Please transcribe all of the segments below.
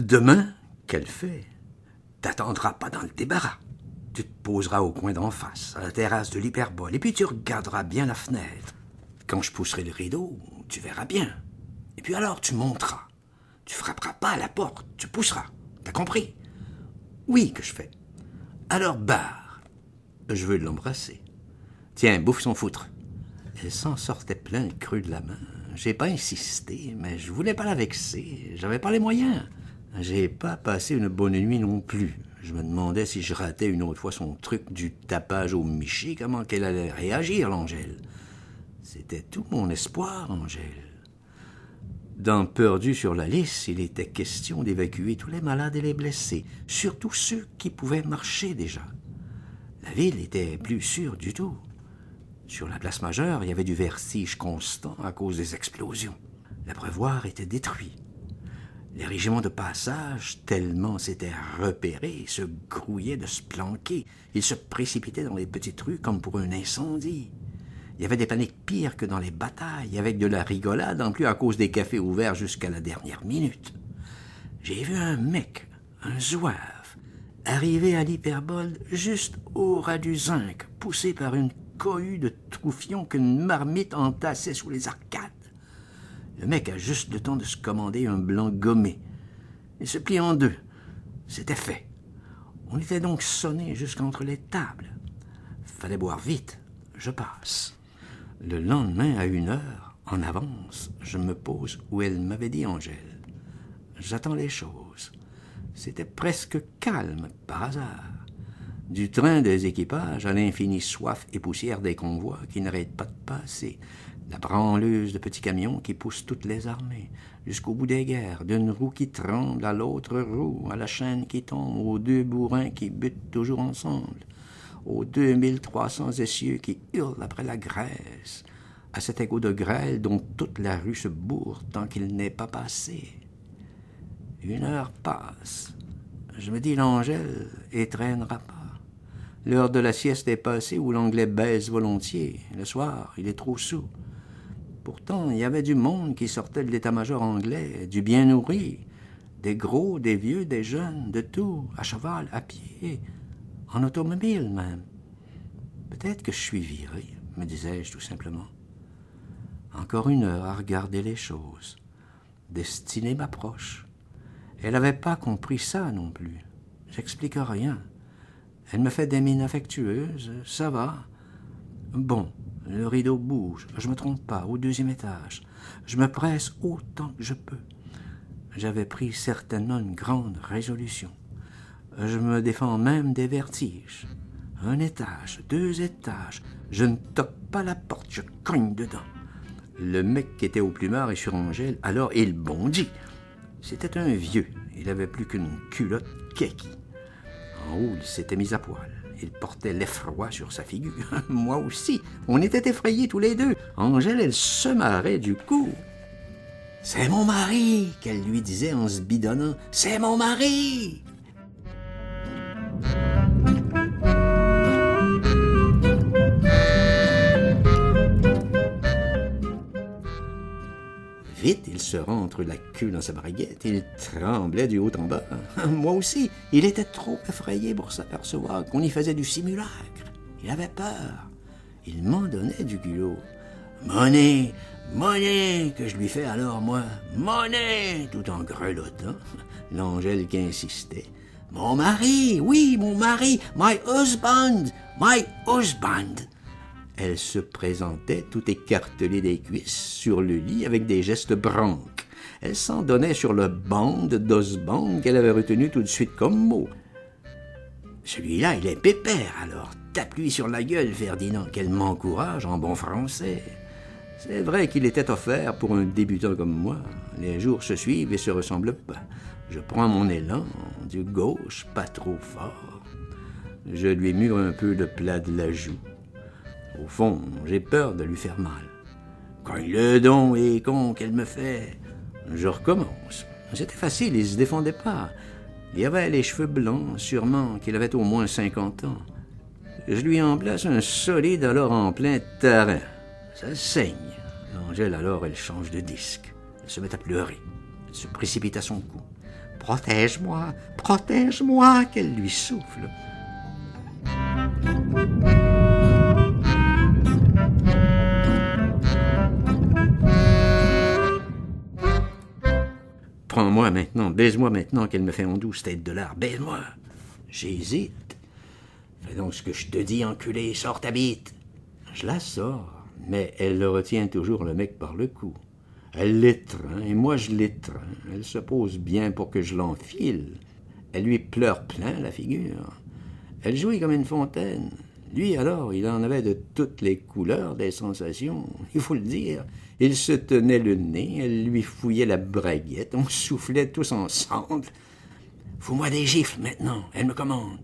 Demain, qu'elle fait? T'attendras pas dans le débarras. Tu te poseras au coin d'en face, à la terrasse de l'Hyperbole, et puis tu regarderas bien la fenêtre. Quand je pousserai le rideau, tu verras bien. Et puis alors, tu monteras. Tu frapperas pas à la porte, tu pousseras. T'as compris? Oui, que je fais. Alors barre. Je veux l'embrasser. Tiens, bouffe son foutre. Elle s'en sortait plein le creux de la main. J'ai pas insisté, mais je voulais pas la vexer. J'avais pas les moyens. J'ai pas passé une bonne nuit non plus. Je me demandais si je ratais une autre fois son truc du tapage au Michi, comment qu'elle allait réagir, l'Angèle. C'était tout mon espoir, Angèle. Dans Perdu sur la liste, il était question d'évacuer tous les malades et les blessés, surtout ceux qui pouvaient marcher déjà. La ville était plus sûre du tout. Sur la place majeure, il y avait du vertige constant à cause des explosions. L'abreuvoir était détruit. Les régiments de passage, tellement s'étaient repérés, se grouillaient de se planquer. Ils se précipitaient dans les petites rues comme pour un incendie. Il y avait des paniques pires que dans les batailles, avec de la rigolade en plus à cause des cafés ouverts jusqu'à la dernière minute. J'ai vu un mec, un zouave, arriver à l'Hyperbole juste au ras du zinc, poussé par une cohue de troufions qu'une marmite entassait sous les arcades. Le mec a juste le temps de se commander un blanc gommé. Il se plie en deux. C'était fait. On était donc sonné jusqu'entre les tables. Fallait boire vite. Je passe. Le lendemain, à 1h, en avance, je me pose où elle m'avait dit Angèle. J'attends les choses. C'était presque calme, par hasard. Du train des équipages à l'infinie soif et poussière des convois qui n'arrêtent pas de passer, la branleuse de petits camions qui poussent toutes les armées, jusqu'au bout des guerres, d'une roue qui tremble à l'autre roue, à la chaîne qui tombe, aux 2 bourrins qui butent toujours ensemble, aux 2300 essieux qui hurlent après la graisse, à cet égo de grêle dont toute la rue se bourre tant qu'il n'est pas passé. 1h passe. Je me dis l'Angèle et traînera pas. L'heure de la sieste est passée où l'Anglais baise volontiers. Le soir, il est trop soûl. Pourtant, il y avait du monde qui sortait de l'état-major anglais, du bien nourri, des gros, des vieux, des jeunes, de tout, à cheval, à pied, en automobile même. Peut-être que je suis viré, me disais-je tout simplement. Encore 1 heure à regarder les choses. Destinée m'approche. Elle n'avait pas compris ça non plus. J'explique rien. Elle me fait des mines affectueuses. Ça va. Bon, le rideau bouge. Je me trompe pas, au 2e étage. Je me presse autant que je peux. J'avais pris certainement une grande résolution. Je me défends même des vertiges. 1 étage, 2 étages. Je ne toque pas la porte, je cogne dedans. Le mec qui était au plumard et sur Angèle, alors il bondit. C'était un vieux. Il avait plus qu'une culotte kaki. En haut, il s'était mis à poil. Il portait l'effroi sur sa figure. Moi aussi. On était effrayés tous les deux. Angèle, elle se marrait du coup. « C'est mon mari !» qu'elle lui disait en se bidonnant. « C'est mon mari !» Vite, il se rentre la queue dans sa braguette. Il tremblait du haut en bas. Moi aussi, il était trop effrayé pour s'apercevoir qu'on y faisait du simulacre. Il avait peur. Il m'en donnait du culot. « Monnaie, monnaie !» que je lui fais alors, moi. « Monnaie !» tout en grelottant. L'Angèle qui insistait. « Mon mari, oui, mon mari, my husband, my husband !» Elle se présentait tout écartelée des cuisses sur le lit avec des gestes branques. Elle s'en donnait sur le band d'Osband qu'elle avait retenu tout de suite comme mot. Celui-là, il est pépère, alors tape-lui sur la gueule, Ferdinand, qu'elle m'encourage en bon français. C'est vrai qu'il était offert pour un débutant comme moi. Les jours se suivent et se ressemblent pas. Je prends mon élan, du gauche, pas trop fort. Je lui mure un peu le plat de la joue. Au fond, j'ai peur de lui faire mal. Cogne le don et con qu'elle me fait. Je recommence. C'était facile, il se défendait pas. Il avait les cheveux blancs, sûrement qu'il avait au moins 50 ans. Je lui en place un solide alors en plein terrain. Ça saigne. L'Angèle alors, elle change de disque. Elle se met à pleurer. Elle se précipite à son cou. Protège-moi, protège-moi, qu'elle lui souffle. Prends-moi maintenant, baise-moi maintenant, qu'elle me fait en douce tête de lard, baise-moi. J'hésite. Fais donc ce que je te dis, enculé, sors ta bite. Je la sors, mais elle le retient toujours le mec par le cou. Elle l'étreint, et moi je l'étreins. Elle se pose bien pour que je l'enfile. Elle lui pleure plein la figure. Elle jouit comme une fontaine. Lui, alors, il en avait de toutes les couleurs des sensations, il faut le dire. Il se tenait le nez, elle lui fouillait la braguette, on soufflait tous ensemble. « Fous-moi des gifles maintenant, elle me commande. »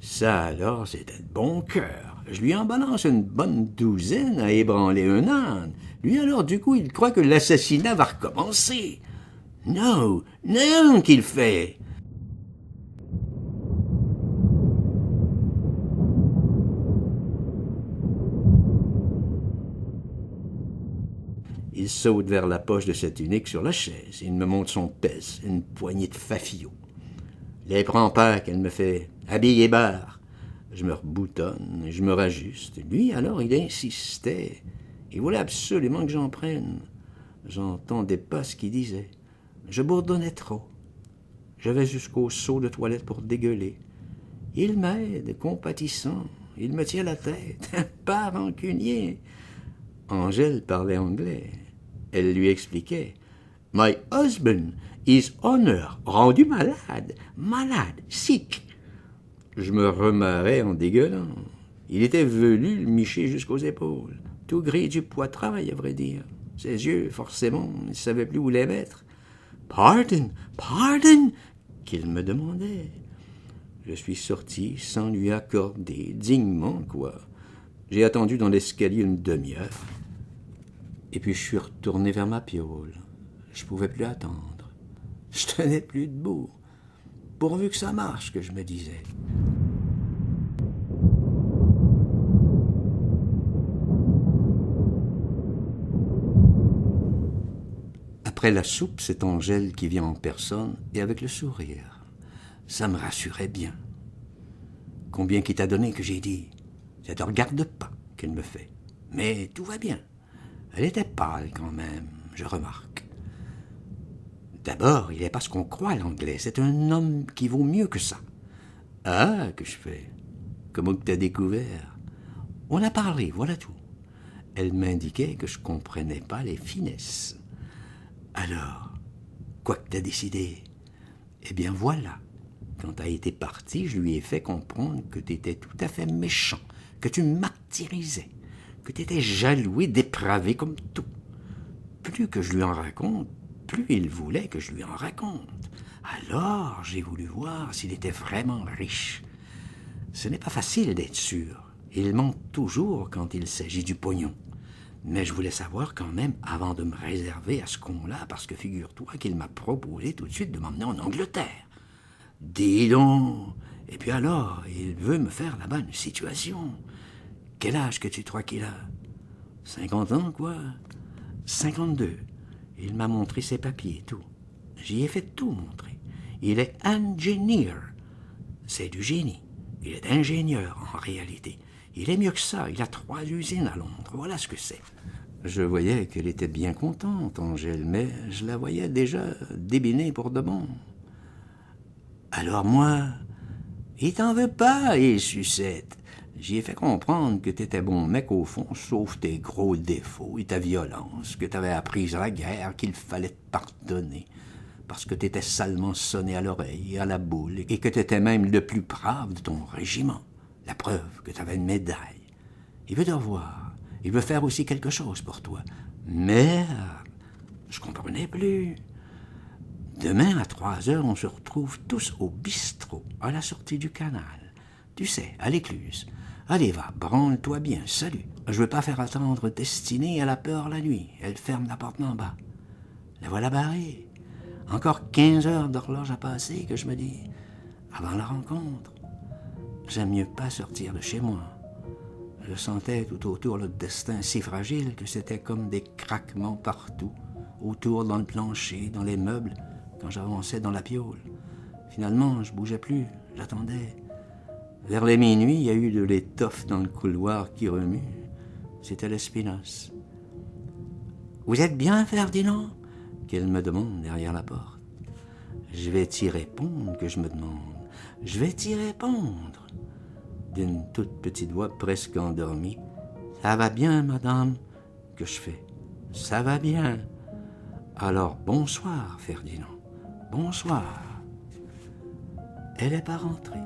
Ça, alors, c'était de bon cœur. Je lui en balance une bonne douzaine à ébranler un âne. Lui, alors, du coup, il croit que l'assassinat va recommencer. Non, non, qu'il fait. Il saute vers la poche de sa tunique sur la chaise. Il me montre son pèse, une poignée de fafillot. Les prends pas, qu'elle me fait. Habillé barre. Je me reboutonne, je me rajuste. Lui, alors, il insistait. Il voulait absolument que j'en prenne. J'entendais pas ce qu'il disait. Je bourdonnais trop. Je vais jusqu'au seau de toilette pour dégueuler. Il m'aide, compatissant. Il me tient la tête. Pas rancunier. Angèle parlait anglais. Elle lui expliquait. « My husband is honor, rendu malade, sick. » Je me remarrais en dégueulant. Il était velu, le miché jusqu'aux épaules, tout gris du poitrail, à vrai dire. Ses yeux, forcément, il ne savait plus où les mettre. « Pardon, pardon !» qu'il me demandait. Je suis sorti sans lui accorder, dignement, quoi. J'ai attendu dans l'escalier une demi-heure. Et puis je suis retourné vers ma piaule. Je pouvais plus attendre. Je tenais plus debout. Pourvu que ça marche, que je me disais. Après la soupe, c'est Angèle qui vient en personne et avec le sourire. Ça me rassurait bien. Combien qu'il t'a donné que j'ai dit? Ça te regarde pas, qu'elle me fait. Mais tout va bien. Elle était pâle quand même, je remarque. D'abord, il n'est pas ce qu'on croit, l'anglais. C'est un homme qui vaut mieux que ça. Ah, que je fais. Comment que t'as découvert? On a parlé, voilà tout. Elle m'indiquait que je comprenais pas les finesses. Alors, quoi que t'as décidé? Eh bien voilà. Quand t'as été parti, je lui ai fait comprendre que t'étais tout à fait méchant, que tu me martyrisais, que t'étais jaloux et dépravé comme tout. Plus que je lui en raconte, plus il voulait que je lui en raconte. Alors, j'ai voulu voir s'il était vraiment riche. Ce n'est pas facile d'être sûr. Il ment toujours quand il s'agit du pognon. Mais je voulais savoir quand même avant de me réserver à ce con-là, parce que figure-toi qu'il m'a proposé tout de suite de m'emmener en Angleterre. Dis donc! Et puis alors, il veut me faire là-bas une situation. Quel âge que tu crois qu'il a? 50 ans, quoi? 52. Il m'a montré ses papiers et tout. J'y ai fait tout montrer. Il est engineer. C'est du génie. Il est ingénieur, en réalité. Il est mieux que ça. Il a 3 usines à Londres. Voilà ce que c'est. Je voyais qu'elle était bien contente, Angèle, mais je la voyais déjà débinée pour de bon. Alors moi, il t'en veut pas, il sucette. J'y ai fait comprendre que t'étais bon mec au fond, sauf tes gros défauts et ta violence, que t'avais appris à la guerre, qu'il fallait te pardonner, parce que t'étais salement sonné à l'oreille et à la boule, et que t'étais même le plus brave de ton régiment. La preuve que t'avais une médaille. Il veut te revoir. Il veut faire aussi quelque chose pour toi. Merde, je comprenais plus. Demain, à 3 heures, on se retrouve tous au bistrot, à la sortie du canal. Tu sais, à l'écluse. Allez, va, branle-toi bien, salut. Je veux pas faire attendre Destinée à la peur la nuit. Elle ferme la porte en bas. La voilà barrée. Encore 15 heures d'horloge à passer, que je me dis, avant la rencontre. J'aime mieux pas sortir de chez moi. Je sentais tout autour le destin si fragile que c'était comme des craquements partout, autour dans le plancher, dans les meubles, quand j'avançais dans la piaule. Finalement, je bougeais plus, j'attendais. Vers les minuit, il y a eu de l'étoffe dans le couloir qui remue. C'était l'Espinasse. « Vous êtes bien, Ferdinand ?» qu'elle me demande derrière la porte. Je vais t'y répondre, que je me demande. Je vais t'y répondre. D'une toute petite voix presque endormie. Ça va bien, madame, que je fais. Ça va bien. Alors, bonsoir, Ferdinand. Bonsoir. Elle n'est pas rentrée.